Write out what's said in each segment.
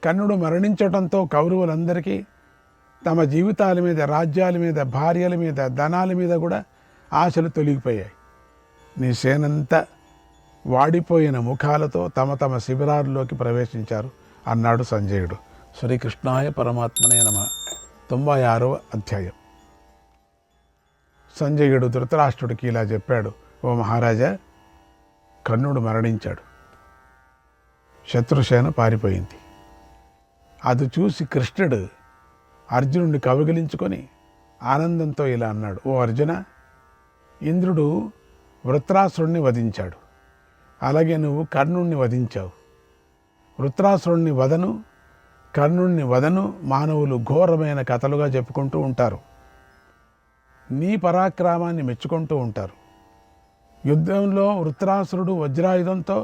కర్ణుడు మరణించటంతో కౌరవులందరికీ తమ జీవితాల మీద, రాజ్యాల మీద, భార్యల మీద, ధనాల మీద కూడా ఆశలు తొలగిపోయాయి. నీ సేనంతా వాడిపోయిన ముఖాలతో తమ తమ శిబిరాల్లోకి ప్రవేశించారు అన్నాడు సంజయుడు. శ్రీకృష్ణాయ పరమాత్మనే నమః. 96వ అధ్యాయం. సంజయుడు ధృతరాష్ట్రుడికి ఇలా చెప్పాడు. ఓ మహారాజా, కర్ణుడు మరణించాడు. శత్రుసేన పారిపోయింది. అది చూసి కృష్ణుడు అర్జునుడిని కౌగిలించుకొని ఆనందంతో ఇలా అన్నాడు. ఓ అర్జున, ఇంద్రుడు వృత్రాసురుణ్ణి వధించాడు. అలాగే నువ్వు కర్ణుణ్ణి వధించావు. వృత్రాసురుణ్ణి వదను, కర్ణుణ్ణి వదను మానవులు ఘోరమైన కథలుగా చెప్పుకుంటూ ఉంటారు. నీ పరాక్రమాన్ని మెచ్చుకుంటూ ఉంటారు. యుద్ధంలో వృత్రాసురుడు వజ్రాయుధంతో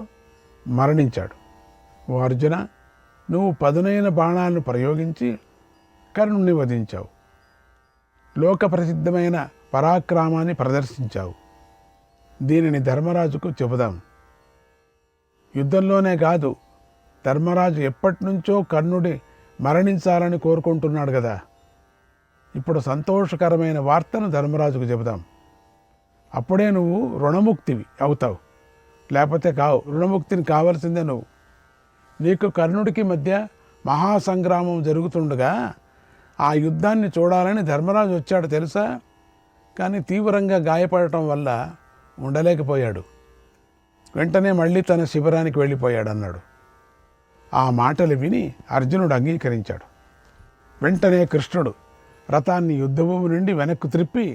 మరణించాడు. ఓ అర్జున, నువ్వు పదునైన బాణాలను ప్రయోగించి కర్ణుణ్ణి వధించావు. లోక ప్రసిద్ధమైన పరాక్రమాన్ని ప్రదర్శించావు. దీనిని ధర్మరాజుకు చెబుదాం. యుద్ధంలోనే కాదు, ధర్మరాజు ఎప్పటి నుంచో కర్ణుడి మరణించాలని కోరుకుంటున్నాడు కదా. ఇప్పుడు సంతోషకరమైన వార్తను ధర్మరాజుకు చెబుదాం. అప్పుడే నువ్వు రుణముక్తివి అవుతావు. లేకపోతే కావు. రుణముక్తిని కావాల్సిందే నువ్వు. నీకు కర్ణుడికి మధ్య మహాసంగ్రామం జరుగుతుండగా ఆ యుద్ధాన్ని చూడాలని ధర్మరాజు వచ్చాడు తెలుసా. కానీ తీవ్రంగా గాయపడటం వల్ల ఉండలేకపోయాడు. వెంటనే మళ్ళీ తన శిబిరానికి వెళ్ళిపోయాడు అన్నాడు. ఆ మాటలు విని అర్జునుడు అంగీకరించాడు. వెంటనే కృష్ణుడు రథాన్ని యుద్ధభూమి నుండి వెనక్కు త్రిప్పి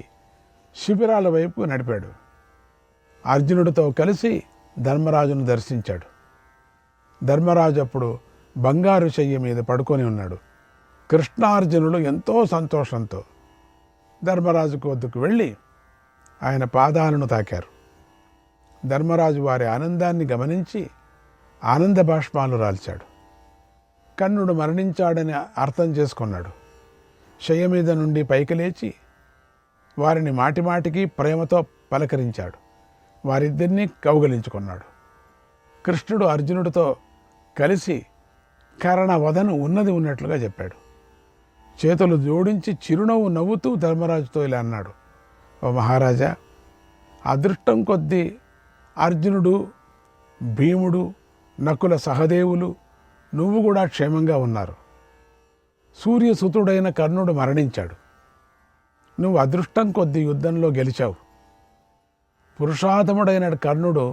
శిబిరాల వైపు నడిపాడు. అర్జునుడితో కలిసి ధర్మరాజును దర్శించాడు. ధర్మరాజు అప్పుడు బంగారు శయ్య మీద పడుకొని ఉన్నాడు. కృష్ణార్జునులు ఎంతో సంతోషంతో ధర్మరాజు వద్దకు వెళ్ళి ఆయన పాదాలను తాకారు. ధర్మరాజు వారి ఆనందాన్ని గమనించి ఆనంద బాష్పాలు రాల్చాడు. కర్ణుడు మరణించాడని అర్థం చేసుకున్నాడు. శయ్య మీద నుండి పైకి లేచి వారిని మాటిమాటికి ప్రేమతో పలకరించాడు. వారిద్దరినీ కౌగలించుకున్నాడు. కృష్ణుడు అర్జునుడితో కలిసి కర్ణవదను ఉన్నది ఉన్నట్లుగా చెప్పాడు. చేతులు జోడించి చిరునవ్వు నవ్వుతూ ధర్మరాజుతో ఇలా అన్నాడు. ఓ మహారాజా, అదృష్టం కొద్దీ అర్జునుడు, భీముడు, నకుల సహదేవులు, నువ్వు కూడా క్షేమంగా ఉన్నారు. సూర్యసుతుడైన కర్ణుడు మరణించాడు. నువ్వు అదృష్టం కొద్దీ యుద్ధంలో గెలిచావు. పురుషాధముడైన కర్ణుడు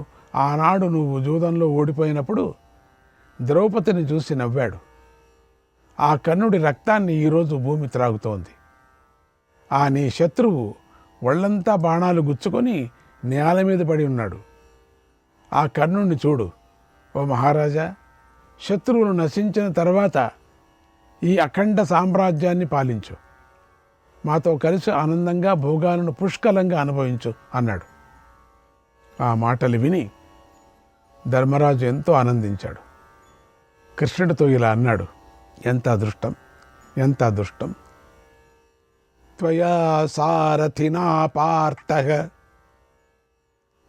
ఆనాడు నువ్వు జూదంలో ఓడిపోయినప్పుడు ద్రౌపదిని చూసి నవ్వాడు. ఆ కర్ణుడి రక్తాన్ని ఈరోజు భూమి త్రాగుతోంది. ఆ నీ శత్రువు ఒళ్ళంతా బాణాలు గుచ్చుకొని నేల మీద పడి ఉన్నాడు. ఆ కర్ణుడిని చూడు. ఓ మహారాజా, శత్రువులు నశించిన తర్వాత ఈ అఖండ సామ్రాజ్యాన్ని పాలించు. మాతో కలిసి ఆనందంగా భోగాలను పుష్కలంగా అనుభవించు అన్నాడు. ఆ మాటలు విని ధర్మరాజు ఎంతో ఆనందించాడు. కృష్ణుడితో ఇలా అన్నాడు. ఎంత అదృష్టం, ఎంత అదృష్టం. త్వయా సారథినా పార్థః,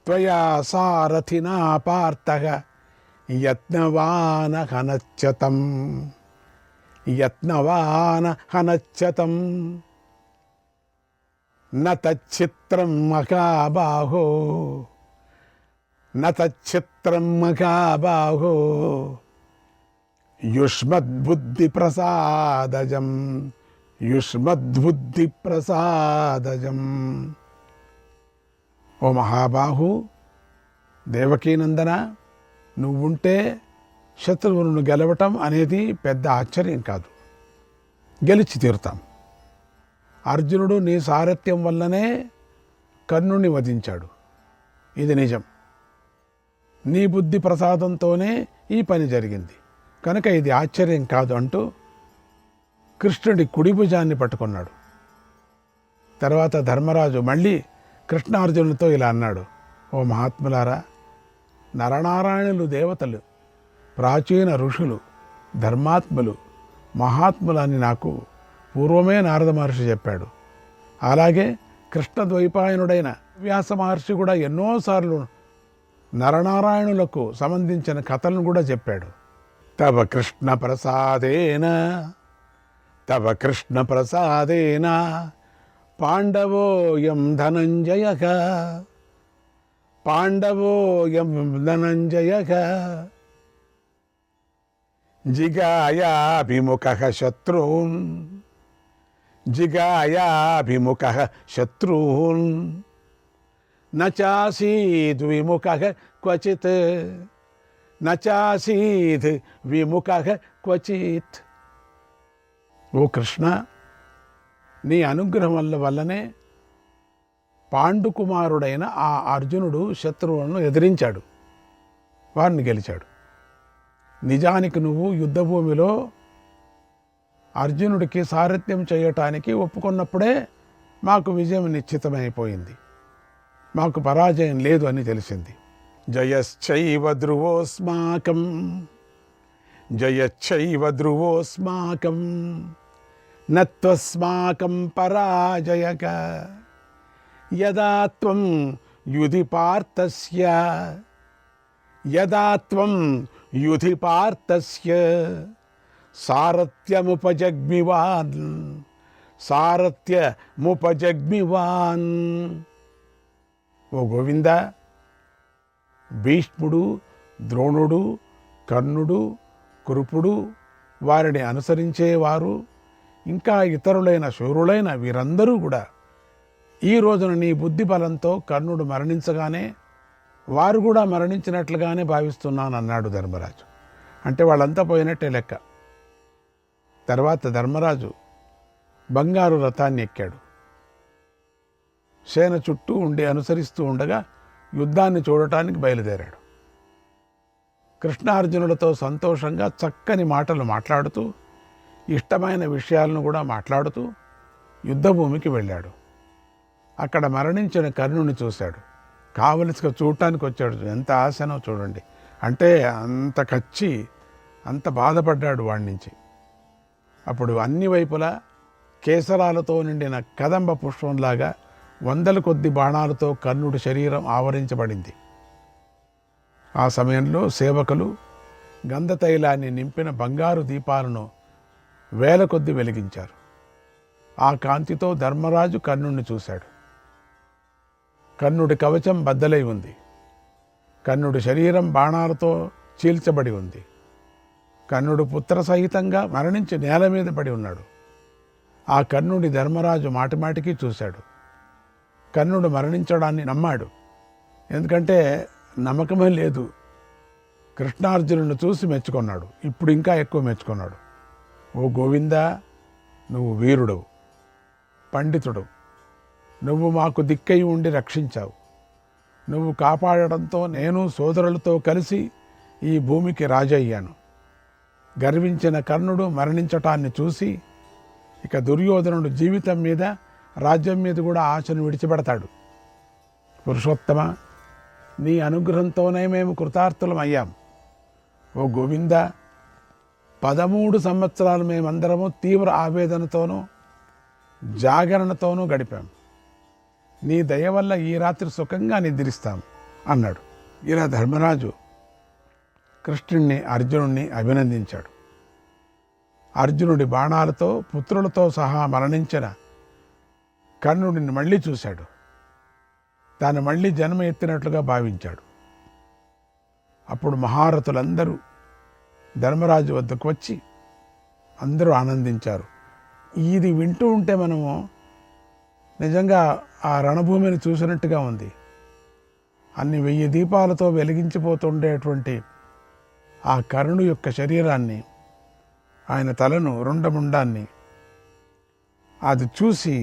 త్వయా సారథినా పార్థః యత్నవాన హనచ్యతం, యత్నవాన హనచ్యతం. న తచ్చిత్రం మహాబాహో, న తచ్చిత్రం మహాబాహో యుష్మద్బుద్ధి ప్రసాదజం, యుష్మద్బుద్ధి ప్రసాదజం. ఓ మహాబాహు, దేవకీనందన, నువ్వుంటే శత్రువులను గెలవటం అనేది పెద్ద ఆశ్చర్యం కాదు. గెలిచి తీరుతాం. అర్జునుడు నీ సారథ్యం వల్లనే కర్ణుని వధించాడు. ఇది నిజం. నీ బుద్ధి ప్రసాదంతోనే ఈ పని జరిగింది కనుక ఇది ఆశ్చర్యం కాదు అంటూ కృష్ణుడి కుడి భుజాన్ని పట్టుకున్నాడు. తర్వాత ధర్మరాజు మళ్ళీ కృష్ణార్జునులతో ఇలా అన్నాడు. ఓ మహాత్ములారా, నరనారాయణులు దేవతలు, ప్రాచీన ఋషులు, ధర్మాత్ములు, మహాత్ములని నాకు పూర్వమే నారద మహర్షి చెప్పాడు. అలాగే కృష్ణద్వైపాయనుడైన వ్యాస మహర్షి కూడా ఎన్నోసార్లు నరనారాయణులకు సంబంధించిన కథలను కూడా చెప్పాడు. తవ కృష్ణ ప్రసాదేన తవ కృష్ణ ప్రసాదేన పాండవోయం ధనంజయః పాండవోయం ధనంజయః జిగాయాభిముఖః శత్రూన్ జిగాయాభిముఖః శత్రూన్ నచాసీద్ విముఖః క్వచిత్ నచాసీద్ విముఖః క్వచిత్. ఓ కృష్ణ, నీ అనుగ్రహం వల్లనే పాండుకుమారుడైన ఆ అర్జునుడు శత్రువులను ఎదిరించాడు, వారిని గెలిచాడు. నిజానికి నువ్వు యుద్ధభూమిలో అర్జునుడికి సారథ్యం చేయటానికి ఒప్పుకున్నప్పుడే మాకు విజయం నిశ్చితమైపోయింది, మాకు పరాజయం లేదు అని తెలిసింది. జయశ్చైవ ధ్రువోస్మాకం జయశ్చైవ ధ్రువోస్మాకం నత్వస్మాకం పరాజయక యదా త్వం యుధి పార్థస్య యదా త్వం యుధి పార్థస్య సారథ్యముపజగ్మివాన్ సారథ్యముపజగ్మివాన్. ఓ గోవింద, భీష్ముడు, ద్రోణుడు, కర్ణుడు, కృపుడు, వారిని అనుసరించేవారు, ఇంకా ఇతరులైన శూరులైన వీరందరూ కూడా ఈ రోజున నీ బుద్ధి బలంతో కర్ణుడు మరణించగానే వారు కూడా మరణించినట్లుగానే భావిస్తున్నానన్నాడు ధర్మరాజు. అంటే వాళ్ళంతా పోయినట్టే లెక్క. తర్వాత ధర్మరాజు బంగారు రథాన్ని ఎక్కాడు. సేన చుట్టూ ఉండి అనుసరిస్తూ ఉండగా యుద్ధాన్ని చూడటానికి బయలుదేరాడు. కృష్ణార్జునులతో సంతోషంగా చక్కని మాటలు మాట్లాడుతూ, ఇష్టమైన విషయాలను కూడా మాట్లాడుతూ యుద్ధభూమికి వెళ్ళాడు. అక్కడ మరణించిన కర్ణుని చూశాడు. కావలసిగా చూడటానికి వచ్చాడు. ఎంత ఆశనో చూడండి. అంటే అంత కచ్చి, అంత బాధపడ్డాడు వాడి నుంచి. అప్పుడు అన్ని వైపులా కేసరాలతో నిండిన కదంబ పుష్పంలాగా వందల కొద్ది బాణాలతో కర్ణుడి శరీరం ఆవరించబడింది. ఆ సమయంలో సేవకులు గంధతైలాన్ని నింపిన బంగారు దీపాలను వేల కొద్ది వెలిగించారు. ఆ కాంతితో ధర్మరాజు కర్ణుడిని చూశాడు. కర్ణుడి కవచం బద్దలై ఉంది. కర్ణుడి శరీరం బాణాలతో చీల్చబడి ఉంది. కర్ణుడు పుత్ర సహితంగా మరణించి నేల మీద పడి ఉన్నాడు. ఆ కర్ణుడి ధర్మరాజు మాటిమాటికి చూశాడు. కర్ణుడు మరణించడాన్ని నమ్మాడు. ఎందుకంటే నమ్మకమే లేదు. కృష్ణార్జునులను చూసి మెచ్చుకున్నాడు. ఇప్పుడు ఇంకా ఎక్కువ మెచ్చుకున్నాడు. ఓ గోవిందా, నువ్వు వీరుడవు, పండితుడు, నువ్వు మాకు దిక్కై ఉండి రక్షించావు. నువ్వు కాపాడడంతో నేను సోదరులతో కలిసి ఈ భూమికి రాజయ్యాను. గర్వించిన కర్ణుడు మరణించటాన్ని చూసి ఇక దుర్యోధనుడు జీవితం మీద, రాజ్యం మీద కూడా ఆశను విడిచిపెడతాడు. పురుషోత్తమ, నీ అనుగ్రహంతోనే మేము కృతార్థులం అయ్యాం. ఓ గోవింద, 13 సంవత్సరాలు మేమందరము తీవ్ర ఆవేదనతోనూ జాగరణతోనూ గడిపాం. నీ దయ వల్ల ఈ రాత్రి సుఖంగా నిద్రిస్తాం అన్నాడు. ఇలా ధర్మరాజు కృష్ణుణ్ణి, అర్జునుణ్ణి అభినందించాడు. అర్జునుడి బాణాలతో పుత్రులతో సహా మరణించిన కర్ణుడిని మళ్ళీ చూశాడు. తాను మళ్ళీ జన్మ ఎత్తినట్లుగా భావించాడు. అప్పుడు మహారథులందరూ ధర్మరాజు వద్దకు వచ్చి అందరూ ఆనందించారు. ఇది వింటూ ఉంటే మనము నిజంగా ఆ రణభూమిని చూసినట్టుగా ఉంది. అన్ని 1000 దీపాలతో వెలిగించిపోతుండేటువంటి ఆ కర్ణుడు యొక్క శరీరాన్ని, ఆయన తలను, రుండముండాన్ని అది చూసి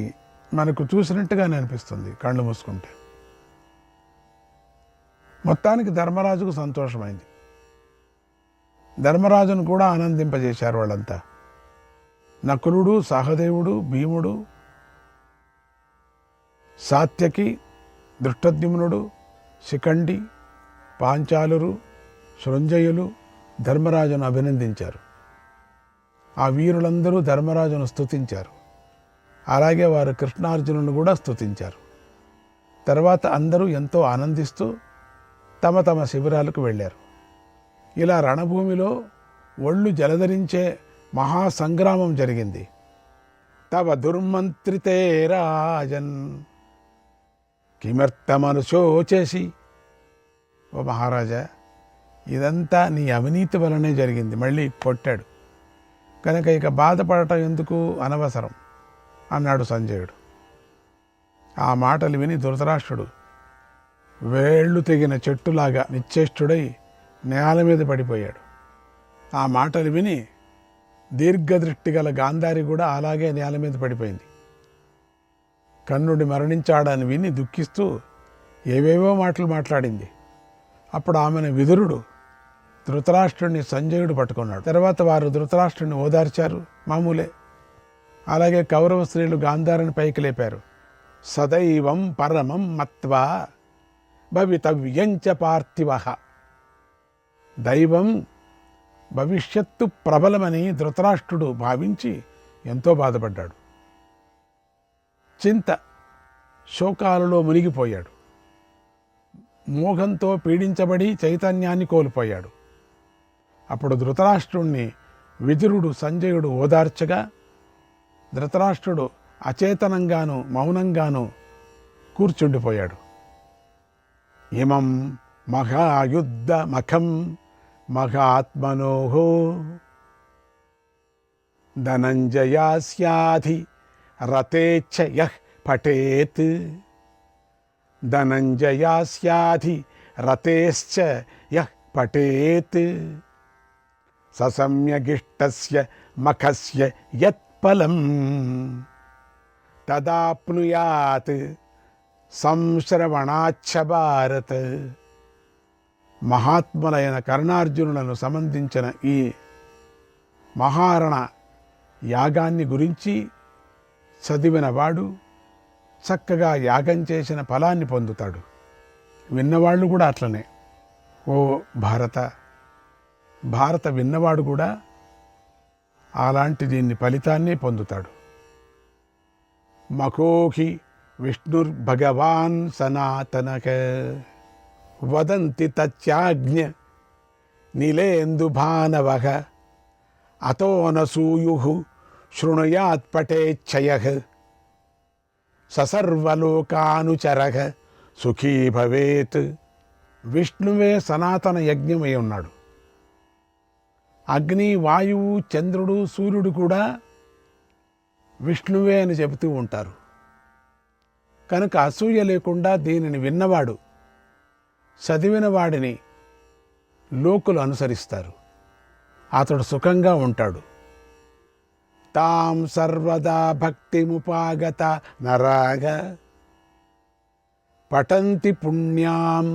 మనకు చూసినట్టుగానే అనిపిస్తుంది కళ్ళు మూసుకుంటే. మొత్తానికి ధర్మరాజుకు సంతోషమైంది. ధర్మరాజును కూడా ఆనందింపజేశారు వాళ్ళంతా. నకులుడు, సహదేవుడు, భీముడు, సాత్యకి, దృష్టద్యుమ్నుడు, శిఖండి, పాంచాలురు, శృంజయులు ధర్మరాజును అభినందించారు. ఆ వీరులందరూ ధర్మరాజును స్తుతించారు. అలాగే వారు కృష్ణార్జునులను కూడా స్తుతించారు. తర్వాత అందరూ ఎంతో ఆనందిస్తూ తమ తమ శిబిరాలకు వెళ్ళారు. ఇలా రణభూమిలో ఒళ్ళు జలధరించే మహాసంగ్రామం జరిగింది. తవ దుర్మంత్రితే రాజన్ కిమర్థమనుశోచసి. ఓ మహారాజా, ఇదంతా నీ అవినీతి వలనే జరిగింది. మళ్ళీ కొట్టాడు కనుక ఇక బాధపడటం ఎందుకు, అనవసరం అన్నాడు సంజయుడు. ఆ మాటలు విని ధృతరాష్ట్రుడు వేళ్ళు తెగిన చెట్టులాగా నిశ్చేష్టుడై నేల మీద పడిపోయాడు. ఆ మాటలు విని దీర్ఘదృష్టి గల గాంధారి కూడా అలాగే నేల మీద పడిపోయింది. కర్ణుడి మరణించాడని విని దుఃఖిస్తూ ఏవేవో మాటలు మాట్లాడింది. అప్పుడు ఆమెను విదురుడు ధృతరాష్ట్రుడిని సంజయుడు పట్టుకున్నాడు. తర్వాత వారు ధృతరాష్ట్రుడిని ఓదార్చారు, మామూలే. అలాగే కౌరవ స్త్రీలు గాంధారిని పైకి లేపారు. సదైవం పరమం మత్వా భవితవ్యంచ పార్థివ. దైవం భవిష్యత్తు ప్రబలమని ధృతరాష్ట్రుడు భావించి ఎంతో బాధపడ్డాడు. చింత శోకాలలో మునిగిపోయాడు. మోహంతో పీడించబడి చైతన్యాన్ని కోల్పోయాడు. అప్పుడు ధృతరాష్ట్రుణ్ణి విదురుడు సంజయుడు ఓదార్చగా ధృతరాష్ట్రుడు అచేతనంగాను మౌనంగాను కూర్చుండిపోయాడు. ఇమం మహాయుద్ధ మఖం మహాత్మనోహో ధనంజయాస్యాధి రతేచ్ఛ యః పఠేత్. ధనంజయాస్యాధి రతేశ్చ యః పఠేత్ ససమ్యగిష్టస్య మఖస్య యత్ఫలం తదాప్నుయాత్ సంశ్రవణాచ్చ భారత్. మహాత్ములైన కర్ణార్జునులను సంబంధించిన ఈ మహారణ యాగాన్ని గురించి చదివినవాడు చక్కగా యాగం చేసిన ఫలాన్ని పొందుతాడు. విన్నవాళ్ళు కూడా అట్లనే. ఓ భారత విన్నవాడు కూడా అలాంటి దీన్ని ఫలితాన్నే పొందుతాడు. మఖోహి విష్ణుర్భగవాన్ సనాతనక వదంతి తత్యాజ్ఞ నీలేందుభానవః అతో నసూయుః శృణుయాత్ పఠేచ్ఛయః ససర్వలోకానుచరః సుఖీ భవేత్. విష్ణువే సనాతన యజ్ఞమై ఉన్నాడు. అగ్ని, వాయువు, చంద్రుడు, సూర్యుడు కూడా విష్ణువే అని చెబుతూ ఉంటారు. కనుక అసూయ లేకుండా దీనిని విన్నవాడు, చదివిన వాడిని లోకులు అనుసరిస్తారు. అతడు సుఖంగా ఉంటాడు. తాం సర్వదా భక్తిముపాగత నరాగ పఠంతి పుణ్యాం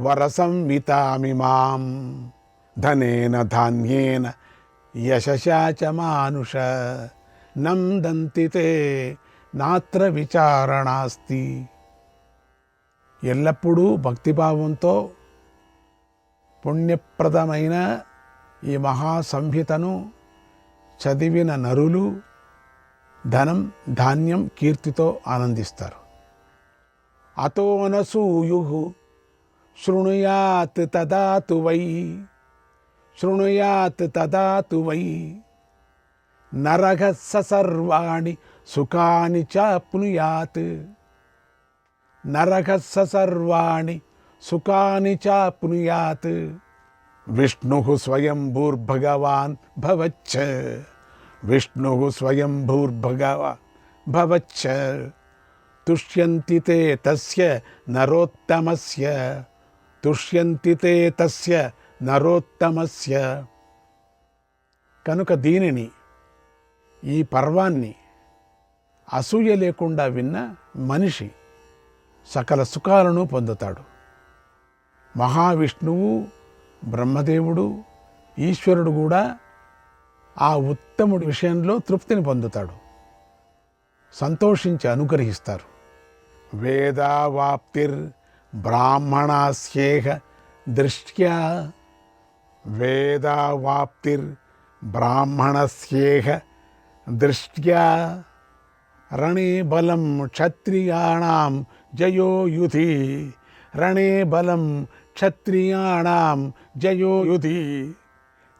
వరసంవితామిమాం ధనేన ధాన్యేన యశసా చ మానుష నందంతి తే నాత్ర విచారణాస్తి. ఎల్లప్పుడూ భక్తిభావంతో పుణ్యప్రదమైన ఈ మహాసంహితను చదివిన నరులు ధనం, ధాన్యం, కీర్తితో ఆనందిస్తారు. అతోనసూయుః శృణుయాత్ తదాతు వై నరః ససర్వాణి సుఖాని చాప్నుయాత్. విష్ణుః స్వయంభూర్భగవాన్ భవచ్చ తుష్యంతి తే తస్య నరోత్తమస్య. కనుక దీనిని, ఈ పర్వాన్ని అసూయ లేకుండా విన్న మనిషి సకల సుఖాలను పొందుతాడు. మహావిష్ణువు, బ్రహ్మదేవుడు, ఈశ్వరుడు కూడా ఆ ఉత్తముడి విషయంలో తృప్తిని పొందుతాడు, సంతోషించి అనుగ్రహిస్తారు. వేదావాప్తిర్ బ్రాహ్మణాస్యేహ దృష్ట్యా రణే బలం క్షత్రియాణాం జయో యుధి రణే బలం క్షత్రియాణం జయో యుధి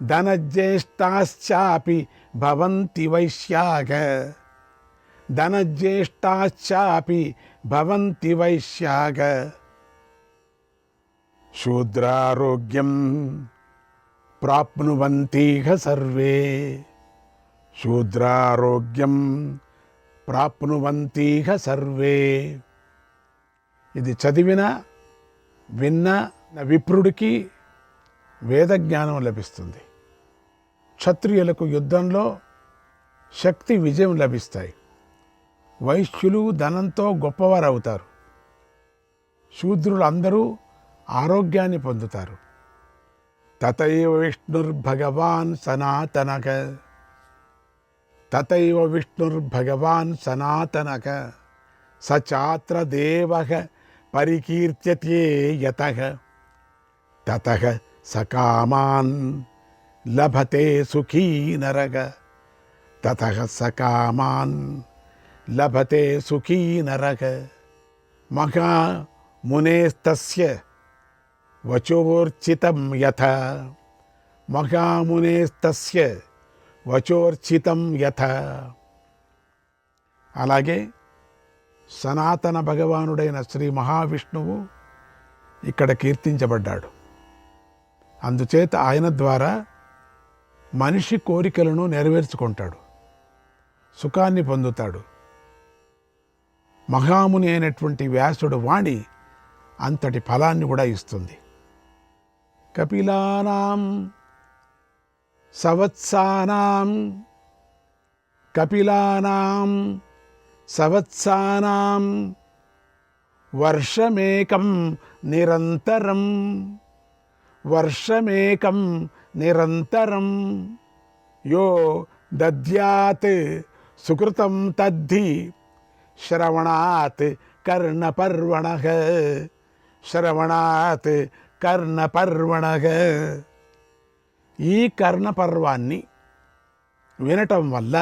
ధనజ్యేష్ఠాశ్చాపి భవంతి వైశ్యాగ ధనజ్యేష్ఠాశ్చాపి భవంతి వైశ్యాగ శూద్రారోగ్యం ప్రాప్నువంతీహ సర్వే శూద్రారోగ్యం ప్రాప్నువంతీహ సర్వే. ఇది చదివిన విన్న విప్రుడికి వేదజ్ఞానం లభిస్తుంది. క్షత్రియులకు యుద్ధంలో శక్తి విజయం లభిస్తాయి. వైశ్యులు ధనంతో గొప్పవారు అవుతారు. శూద్రులు అందరూ ఆరోగ్యాన్ని పొందుతారు. తథైవ విష్ణుర్భగవాన్ సనాతనక తథైవ విష్ణుర్భగవాన్ సనాతనక సచాత్ర దేవః పరికీర్త్యతే యతః తతః సకామాన్ లభతే సుఖీ నరక తతః సకామాన్ లభతే సుఖీ నరక. మహామునేస్తస్య వచోర్చితం యథ మహామునేస్తస్య వచోర్చితం యథ. అలాగే సనాతన భగవానుడైన శ్రీ మహావిష్ణువు ఇక్కడ కీర్తించబడ్డాడు. అందుచేత ఆయన ద్వారా మనిషి కోరికలను నెరవేర్చుకుంటాడు, సుఖాన్ని పొందుతాడు. మహాముని అయినటువంటి వ్యాసుడు వాణి అంతటి ఫలాన్ని కూడా ఇస్తుంది. కపిలానాం సవత్సానాం కపిలానాం సవత్సానాం వర్షమేకం నిరంతరం వర్షమేకం నిరంతరం యో దద్యాత్ సుకృతం తద్ధి శ్రవణాత్ కర్ణపర్వణః శ్రవణాత్ కర్ణపర్వణః. ఈ కర్ణపర్వాన్ని వినటం వల్ల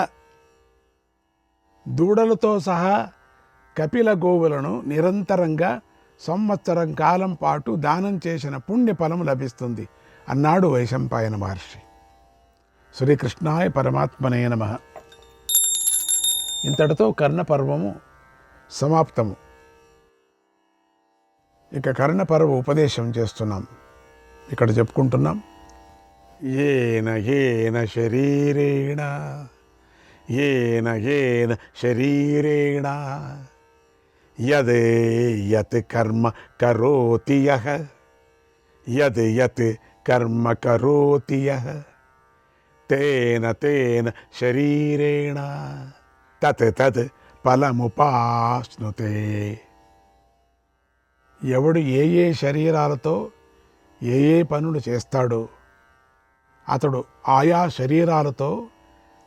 దూడలతో సహా కపిల గోవులను నిరంతరంగా సంవత్సరం కాలం పాటు దానం చేసిన పుణ్యఫలం లభిస్తుంది అన్నాడు వైశంపాయన మహర్షి. శ్రీకృష్ణాయ పరమాత్మనే నమః. ఇంతటితో కర్ణపర్వము సమాప్తము. ఇక కర్ణపర్వ ఉపదేశం చేస్తున్నాం. ఇక్కడ చెప్పుకుంటున్నాం. ఏన ఏన శరీరేణ ఏన ఏన శరీరేణ యద్ యత్ కర్మ కరోతి యః యద్ యత్ కర్మ కరోతి యః తేన తేన శరీరేణ తత్ తత్ ఫలముపాశ్నుతే. ఎవడు ఏ ఏ శరీరాలతో ఏ ఏ పనులు చేస్తాడో అతడు ఆయా శరీరాలతో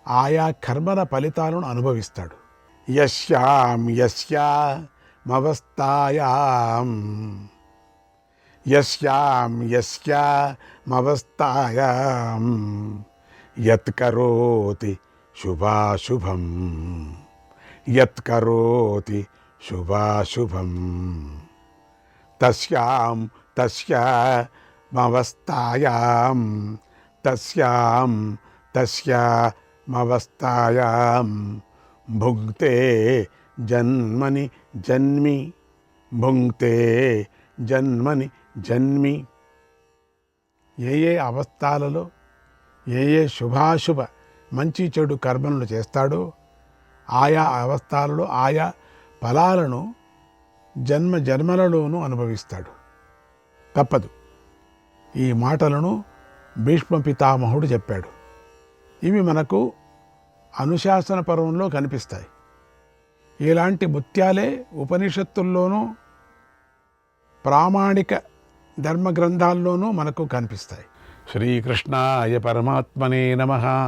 ఆయా కర్మల ఫలితాలను అనుభవిస్తాడు. యస్యాం యస్యామవస్థాయాం యస్యాం యస్యామవస్థాయాం యత్ కరోతి శుభాశుభం యత్ కరోతి శుభాశుభం తస్యాం తస్యామవస్థాయాం తస్యాం తస్యామవస్థాయాం భుంక్తే జన్మని జన్మి భుంక్తే జన్మని జన్మి. ఏ ఏ అవస్థలలో ఏ ఏ శుభాశుభ మంచి చెడు కర్మలను చేస్తాడో ఆయా అవస్థలలో ఆయా ఫలాలను జన్మ జన్మలలోనూ అనుభవిస్తాడు. తప్పదు. ఈ మాటలను భీష్మ పితామహుడు చెప్పాడు. ఇవి మనకు అనుశాసన పర్వంలో కనిపిస్తాయి. ఇలాంటి ముత్యాలే ఉపనిషత్తుల్లోనూ ప్రామాణిక ధర్మ గ్రంథాల్లోనూ మనకు కనిపిస్తాయి. శ్రీకృష్ణాయ పరమాత్మనే నమః.